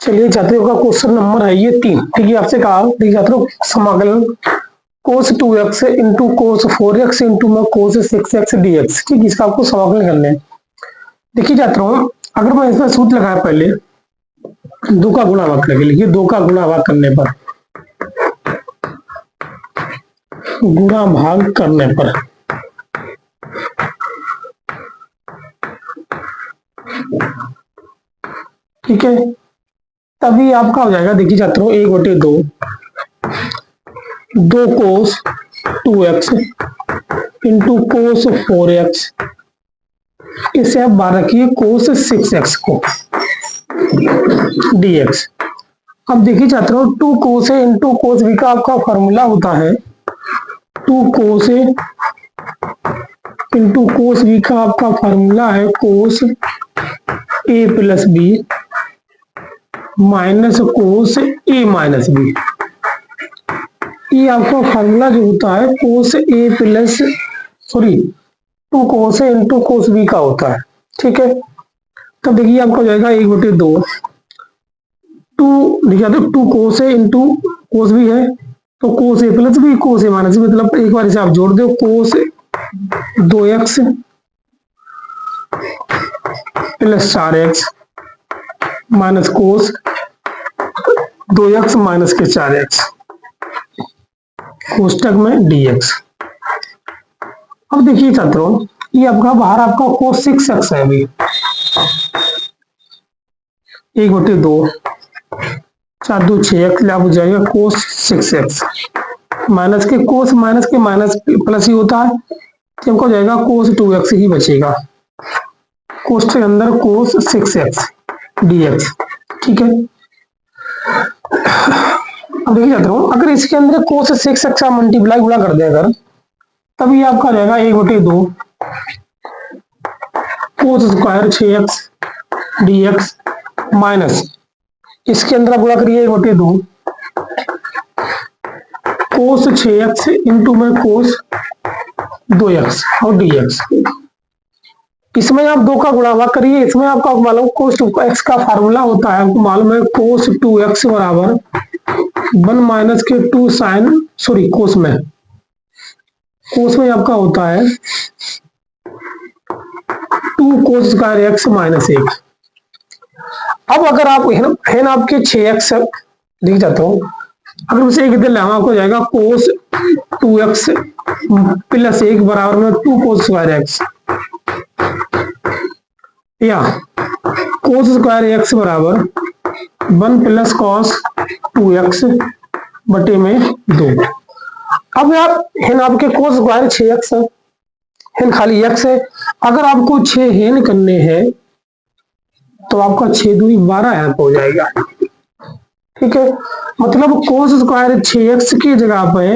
चलिए छात्रों का क्वेश्चन नंबर है ये 3। ठीक है, आपसे कहा देखिए छात्रों समाकलन cos 2x into cos 4x into में cos 6x dx। ठीक है, इसका आपको समाकलन करना है। देखिए छात्रों, अगर मैं इसमें सूत्र लगाया पहले 2 का गुणा भाग करके लिखिए, 2 का गुणा भाग करने पर ठीक है, तभी आपका हो जाएगा। देखिए छात्रों 1/2 2 cos 2x into cos 4x, इसे आप बाहर रखिए cos 6x को dx। अब देखिए छात्रों 2 cos a into cos b का आपका फॉर्मूला होता है 2 cos a into cos b का आपका फॉर्मूला है cos a plus b minus cos a minus b। ये आपका फॉर्मूला जो होता है cos a plus 2 cos a into cos b का होता है। ठीक है, तब देखिए आपका हो जाएगा 1/2 2 cos a into cos b है तो cos a plus b cos a minus b, मतलब एक बार इसे आप जोड़ दो cos 2x plus 4x minus cos 2x minus के 4x कोष्टक में dx। अब देखिए छात्रों ये आपका बाहर आपका cos 6x है अभी 1/2 4 2 6x लाभ हो जाएगा cos 6x माइनस के माइनस प्लस ही होता है, तो हमको हो जाएगा cos 2x ही बचेगा कोष्टक के अंदर cos 6x dx। ठीक है, अब देखिए छात्रों अगर इसके अंदर cos 6x का मल्टीप्लाई गुणा कर दे अगर, तभी आपका रहेगा 1/2 cos square 6x dx minus इसके अंदर गुणा करिए 1/2 cos 6x इंटू में cos 2x और dx। इसमें आप 2 का गुणा भाग करिए, इसमें आपका मालूम cos 2x का फार्मूला होता है, आपको मालूम है cos 2x बराबर 1 माइनस के 2 साइन कोस में आपका होता है 2 cos स्क्वायर x माइनस 1। अब अगर आप हेन आपके 6x लिख जाता हूं, अगर उसे एक इधर लाना आपको जाएगा cos 2x प्लस 1 बराबर में 2 cos स्क्वायर x या cos स्क्वायर x बराबर 1 प्लस cos 2x बटे में 2। अब आप हेन आपके cos स्क्वायर 6x है, हेन खाली x है। अगर आपको 6 हेन करने हैं तो आपका 6 दूनी 12 यहाँ पे हो जाएगा। ठीक है, मतलब cos स्क्वायर 6x की जगह पे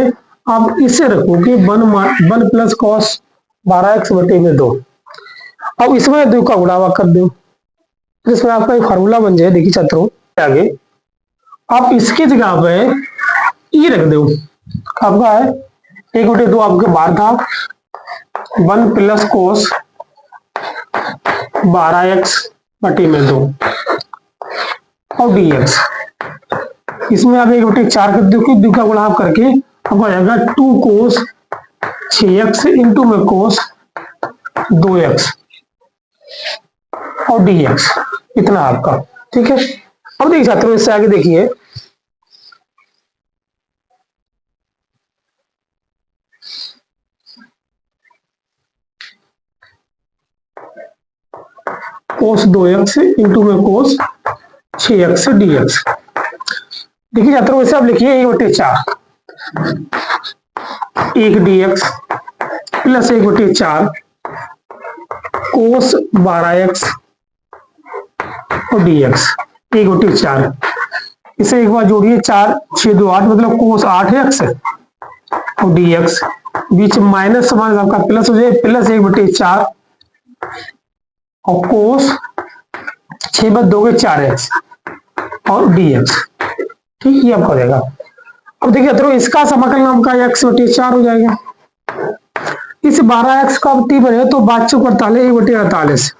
आप इसे रखोगे 1 प्लस cos 12x बटे में 2। अब इसमें 2 का गुणा कर दो, जिसमें आपका एक फार्मूला बन जाए। देखिए छात्रों आगे आप इसकी जगह पे ई रख दो, आपका है 1/2 आपके बाहर था 1 प्लस cos 12x बटे में 2 और dx। इसमें आप 1/4 कर दो, 2 का गुणा करके आपको आ जाएगा 2 cos 6x इंटू में cos 2x और dx, इतना आपका। ठीक है, अब देखिए छात्रों इससे आगे देखिए cos 2x इंटू में cos 6x dx। देखिए छात्रों इसे आप लिखिए 1/4 1 dx प्लस 1/4 cos 12x और dx 1/4। इसे एक बार जोड़िए 4 6 2 8 मतलब cos 8x और dx बीच माइनस समान आपका प्लस हो जाए प्लस 1/4 और cos 6/2 के 4x और dx। ठीक, ये आपका हो जाएगा। अब देखिए तो इसका समाकलन आपका x/4 हो जाएगा। इस 12x का 3 बने तो 52 48 1/48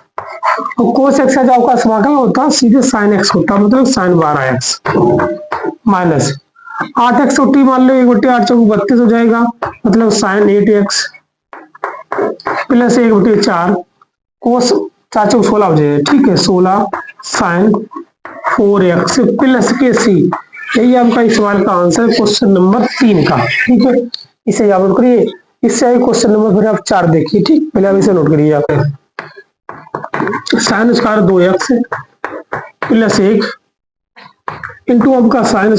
तो कोस एक्स का जो आपका समाकलन होता है सीधे साइन एक्स होता है, मतलब साइन 12x माइनस 8x तो टी मान लो 1/8 हो जाएगा, मतलब साइन 8x प्लस 1/4 कोस 4×16 हो जाएगा, ठीक है 16 साइन 4x प्लस के सी। यही आपका इस सवाल का आंसर है क्वेश्चन नंबर 3 का, ठीक है। इसे आप नोट करिए। इससे आगे क्वेश्चन नंबर फिर आप 4 देखिए, ठीक, पहले आप इसे नोट करिए। आप sine square 2x plus 1 into आपका साइन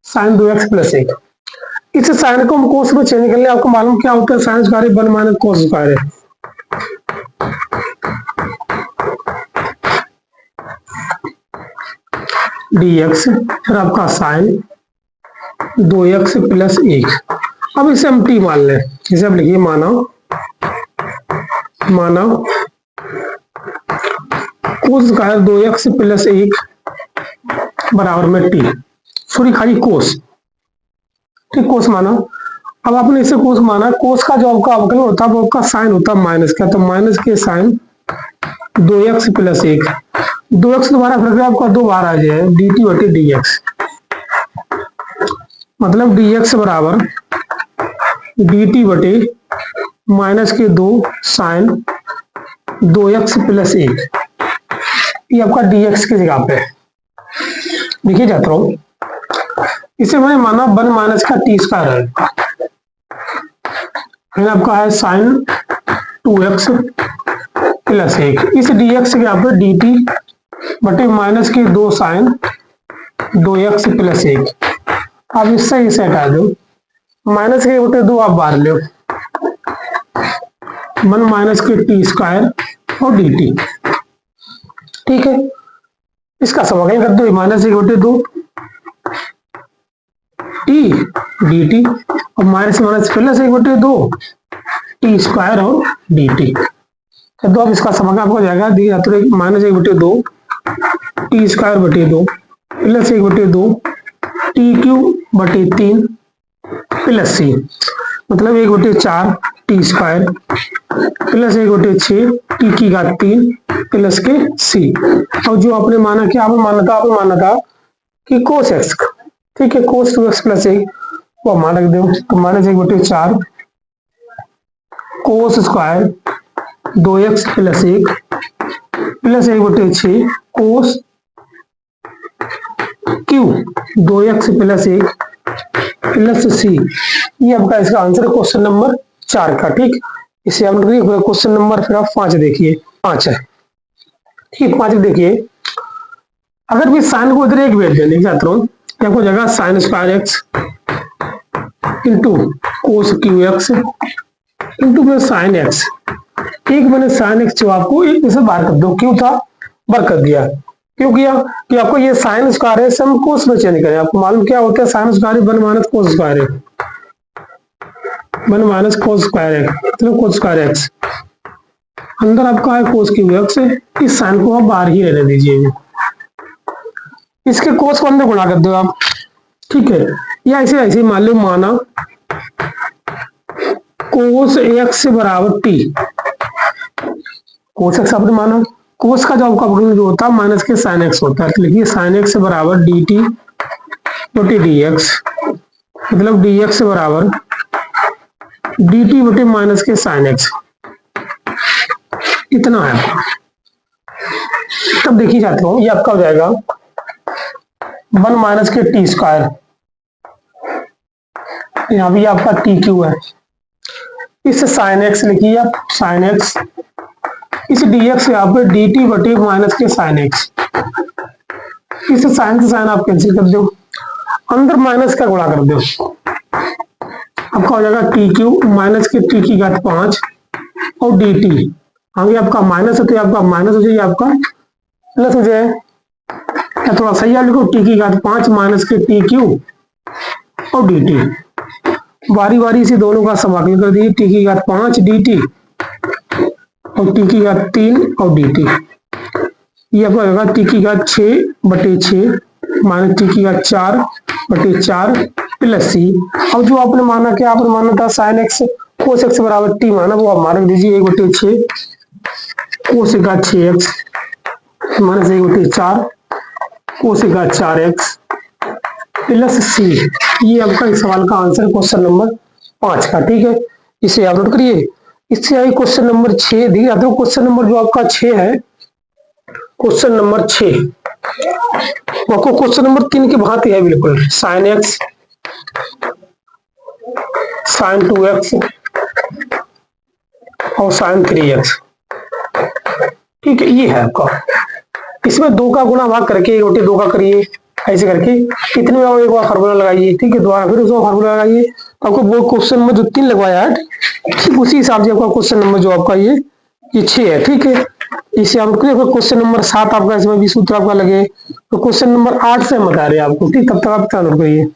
साइन 2x प्लस 1। इस साइन को हम कोस में चेंज कर ले, आपको मालूम क्या होता है, sine square 1 minus cos square है। dx फिर आपका साइन 2x प्लस 1। अब इसे हम t मान लें, इसे आप लिखिए माना कोस स्क्वायर 2x प्लस 1 बराबर में t, सॉरी खाली कोस, ठीक, कोस माना। अब आपने इसे कोस माना, कोस का जो आपका अवकलन होता है वो आपका साइन होता है माइनस का, तो माइनस के साइन 2x प्लस 1, 2x दोबारा फिर आपका 2 बार आ जाए dt बटे dx, मतलब dx बराबर dt बटे माइनस के 2 साइन 2x प्लस 1। ये आपका dx की जगह पे देखिए जाता हूं, इसे मैंने माना 1 माइनस का टी स्क्वायर है, आपका है साइन 2x प्लस 1। इस dx के यहाँ पे dt बटे माइनस के 2 साइन 2x प्लस 1। अब इससे इसे हटा दो, माइनस के बटे 2 आप बाहर लो, 1 माइनस के टी स्क्वायर और dt, ठीक है। इसका समाकलन कर दो, माइनस 1/2 टी dt और minus minus plus 1/2 T square और dt। तो अब इसका समाकलन आपको जाएगा माइनस 1/2 टी स्क्वायर बटे 2 प्लस 1/2 टी क्यूब बटे 3 प्लस सी, मतलब 1/4 टी स्क्वायर प्लस 1/6 टी की घात 3 प्लस के सी। और जो आपने माना कि आपने माना था कि कोस एक्स, ठीक है, कोस 2x प्लस 1 वो मान रख दो, तो minus 1/4 cos square 2x plus 1 plus 1/6 कोस क्यू 2x प्लस 1 प्लस सी। ये आपका इसका आंसर है क्वेश्चन नंबर 4 का, ठीक। इसे आप क्वेश्चन नंबर फिर आप 5 देखिए, 5 है, ठीक, 5 देखिए। अगर भी साइन को इधर एक भेज देने चाहता हूँ, आपको जगह sine square x into cos Q x into में साइन एक्स, एक मैंने साइन एक्स जो आपको एक में से बाहर कर दो, क्यों था बाहर कर दिया, क्यों किया कि आपको ये साइन स्क्वायर है हम कोस में चेंज करें। आपको मालूम क्या होता है, sine square 1 minus cos square है, 1 माइनस कोस स्क्वायर है, मतलब कोस स्क्वायर एक्स, अंदर आपका है कोस क्यू एक्स, इस साइन को आप बाहर ही रहने दीजिए, इसके कोस को अंदर गुणा कर दो आप, ठीक है। या ऐसे ऐसे मान लो, माना कोस एक्स बराबर टी, कोस एक्स आपने माना, कोस का जो आपका जो होता है माइनस के साइन एक्स होता है, तो लिखिए साइन एक्स बराबर डी टी बटे डी एक्स, मतलब डी एक्स बराबर डी टी बटे माइनस के साइन एक्स, इतना है आपका। तब देखिए जाता हूँ, ये आपका हो जाएगा 1 माइनस के टी स्क्वायर, यहाँ भी आपका टी क्यू है, इस साइन एक्स लिखिए आप, साइन एक्स, इस dx यहाँ पे dt बटे माइनस के साइन एक्स, इस साइन से साइन आप कैंसिल कर दो, अंदर माइनस का गुणा कर दो, आपका हो जाएगा टी क्यू माइनस के टी की घात 5 और dt, आगे आपका माइनस है तो आपका माइनस हो जाए, आपका प्लस हो जाए, या थोड़ा सही आप लिखो टी की घात 5 माइनस के टी क्यू और dt, बारी बारी से दोनों का समाकलन कर दिए, टी की घात 5 dt और टी की घात 3 और dt, ये आपका होगा टी की घात 6/6 माइनस टी की घात 4/4 प्लस सी। अब जो आपने माना कि आपने माना था साइन एक्स कोस एक्स बराबर टी माना वो आप मान लीजिए 1/6 कोसेका 6x माइनस 1/4 कोसेका 4x प्लस सी। ये आपका इस सवाल का आंसर क्वेश्चन नंबर 5 का। ठीक है, इसे आप नोट करिए। इससे आई क्वेश्चन नंबर 6। देखिए तो क्वेश्चन नंबर जो आपका 6 है, क्वेश्चन नंबर 6 आपको क्वेश्चन नंबर 3 के भांति है बिल्कुल। साइन एक्स साइन 2x और साइन 3x। ठीक है, ये है आपका। इसमें 2 का गुणा भाग करके 1/2 का करिए, ऐसे करके कितने में एक बार फार्मूला लगाइए। ठीक है, दोबारा फिर उसका फार्मूला लगाइए तो आपको वो क्वेश्चन नंबर जो 3 लगवाया है ठीक उसी हिसाब से आपका क्वेश्चन नंबर जो आपका ये 6 है। ठीक है, इसे आप क्वेश्चन नंबर 7 आपका इसमें भी सूत्र आपका लगे तो क्वेश्चन नंबर 8 से हम बता रहे हैं आपको। ठीक, तब तक आप ध्यान रखिए।